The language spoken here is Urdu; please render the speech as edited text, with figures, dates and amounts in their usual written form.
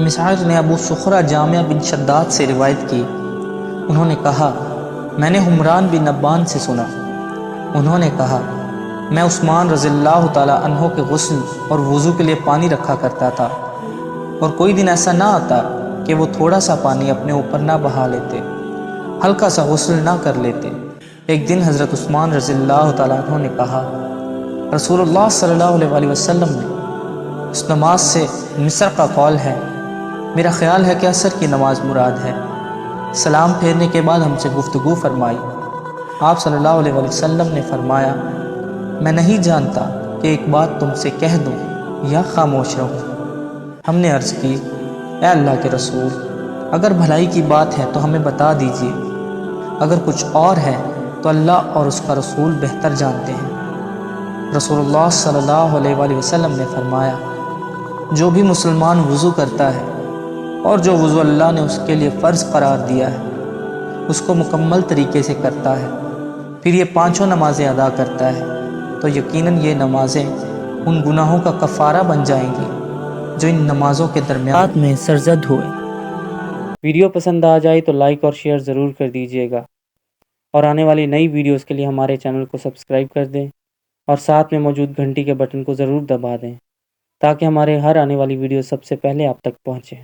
مسعر نے ابو سخرہ جامع بن شداد سے روایت کی، انہوں نے کہا میں نے حمران بن نبان سے سنا، انہوں نے کہا میں عثمان رضی اللہ تعالیٰ عنہ کے غسل اور وضو کے لیے پانی رکھا کرتا تھا، اور کوئی دن ایسا نہ آتا کہ وہ تھوڑا سا پانی اپنے اوپر نہ بہا لیتے، ہلکا سا غسل نہ کر لیتے۔ ایک دن حضرت عثمان رضی اللہ تعالیٰ عنہ نے کہا رسول اللہ صلی اللہ علیہ وسلم نے اس نماز سے مصر کا قول ہے، میرا خیال ہے کہ عصر کی نماز مراد ہے۔ سلام پھیرنے کے بعد ہم سے گفتگو فرمائی۔ آپ صلی اللہ علیہ وسلم نے فرمایا میں نہیں جانتا کہ ایک بات تم سے کہہ دوں یا خاموش رہوں۔ ہم نے عرض کی اے اللہ کے رسول، اگر بھلائی کی بات ہے تو ہمیں بتا دیجیے، اگر کچھ اور ہے تو اللہ اور اس کا رسول بہتر جانتے ہیں۔ رسول اللہ صلی اللہ علیہ وسلم نے فرمایا جو بھی مسلمان وضو کرتا ہے اور جو وضو اللہ نے اس کے لیے فرض قرار دیا ہے اس کو مکمل طریقے سے کرتا ہے، پھر یہ پانچوں نمازیں ادا کرتا ہے، تو یقیناً یہ نمازیں ان گناہوں کا کفارہ بن جائیں گی جو ان نمازوں کے درمیان میں سرزد ہوئے۔ ویڈیو پسند آ جائے تو لائک اور شیئر ضرور کر دیجیے گا، اور آنے والی نئی ویڈیوز کے لیے ہمارے چینل کو سبسکرائب کر دیں اور ساتھ میں موجود گھنٹی کے بٹن کو ضرور دبا دیں تاکہ ہمارے ہر آنے والی ویڈیو سب سے پہلے آپ تک پہنچے۔